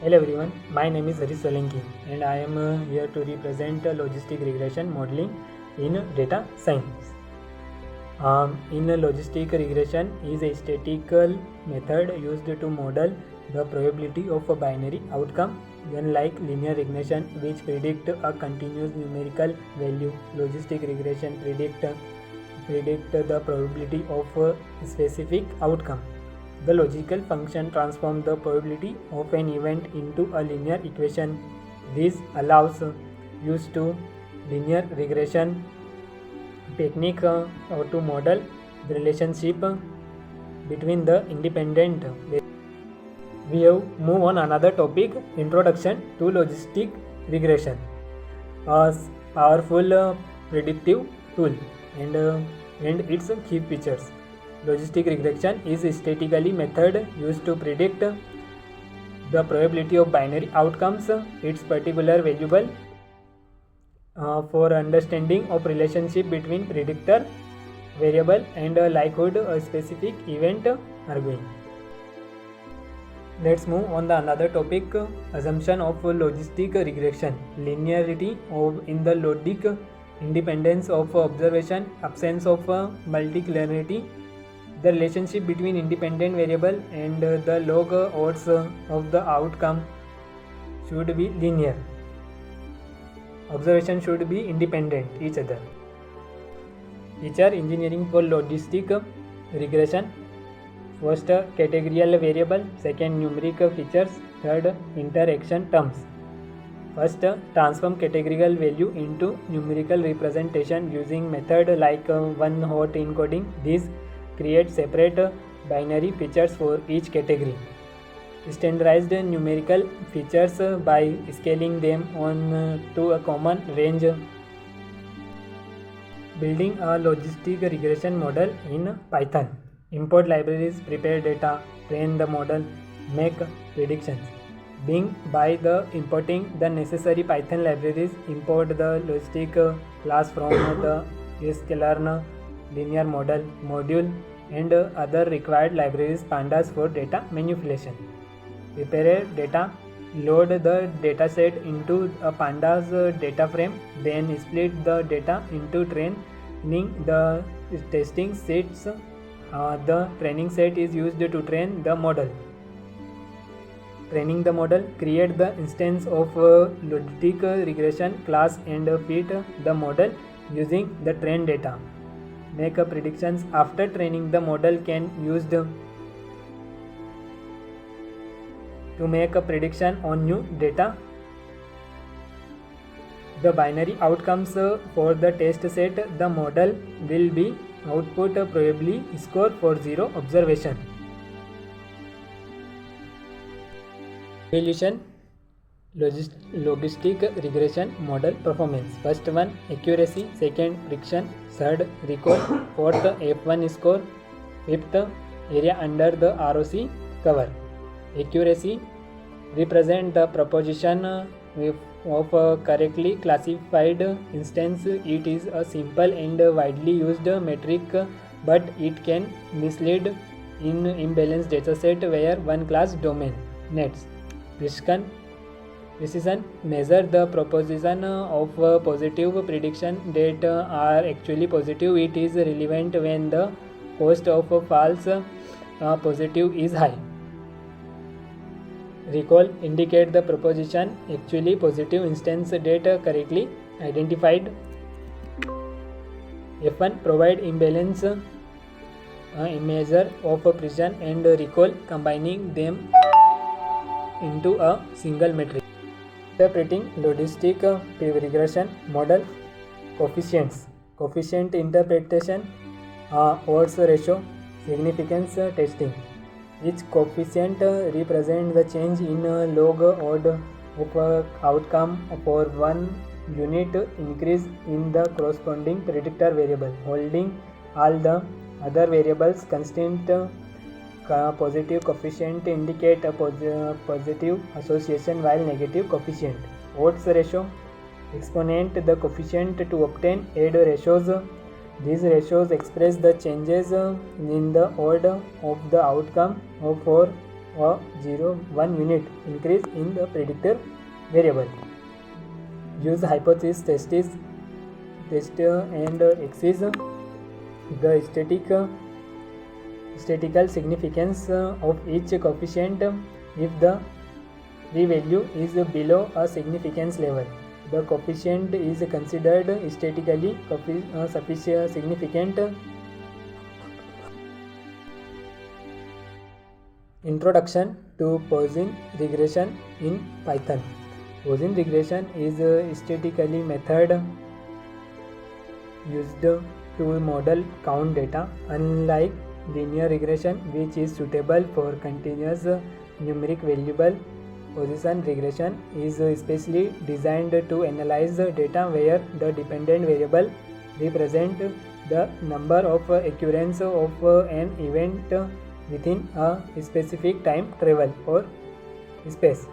Hello everyone, my name is Harish Solanki and I am here to represent logistic regression modeling in data science. In logistic regression is a statistical method used to model the probability of a binary outcome. Unlike linear regression, which predict a continuous numerical value, logistic regression predict the probability of a specific outcome. The logical function transforms the probability of an event into a linear equation. This allows use to linear regression technique or to model the relationship between the independent. We have move on another topic, introduction to logistic regression. A powerful predictive tool and its key features. Logistic regression is a statistical method used to predict the probability of binary outcomes. Its particular valuable for understanding of relationship between predictor variable and likelihood a specific event arguing. Let's move on the another topic, assumption of logistic regression. Linearity in the logic, independence of observation, absence of multicollinearity. The relationship between independent variable and the log odds of the outcome should be linear. Observation should be independent each other. Feature engineering for logistic regression. First, categorical variable. Second, numeric features. Third, interaction terms. First, transform categorical value into numerical representation using method like one-hot encoding. These create separate binary features for each category. Standardized numerical features by scaling them on to a common range. Building a logistic regression model in Python. Import libraries, prepare data, train the model, make predictions. By the importing the necessary Python libraries, import the logistic class from the sklearn linear model module and other required libraries pandas for data manipulation. Prepare data, load the dataset into a pandas data frame, then split the data into training the testing sets. The training set is used to train the model. Training the model, create the instance of logistic regression class and feed the model using the trained data. Make predictions after training the model can used to make a prediction on new data. The binary outcomes for the test set, the model will be output probably score for 0 observation. Evaluation logistic regression model performance. First one, accuracy. Second, prediction. Third, recall. Fourth, F1 score. Fifth, area under the ROC cover. Accuracy represent the proposition of a correctly classified instance. It is a simple and widely used metric, but it can mislead in imbalanced dataset where one class domain nets. Precision measure the proposition of positive prediction that are actually positive. It is relevant when the cost of false positive is high. Recall indicate the proposition actually positive instance data correctly identified. F1 provide imbalance measure of precision and recall, combining them into a single metric. Interpreting logistic regression model. Coefficients. Coefficient interpretation, odds ratio, significance testing. Each coefficient represents the change in log odd of outcome for one unit increase in the corresponding predictor variable, holding all the other variables constant. Positive coefficient indicate a positive association while negative coefficient. Odds ratio, exponent the coefficient to obtain add ratios. These ratios express the changes in the order of the outcome for or 0.1 unit increase in the predictor variable. Use hypothesis test and axis the statistical significance of each coefficient if the p-value is below a significance level. The coefficient is considered statistically sufficient significant. Introduction to Poisson regression in Python. Poisson regression is a statistical method used to model count data. Unlike linear regression, which is suitable for continuous numeric variable, Poisson regression is especially designed to analyze data where the dependent variable represent the number of occurrence of an event within a specific time travel or space.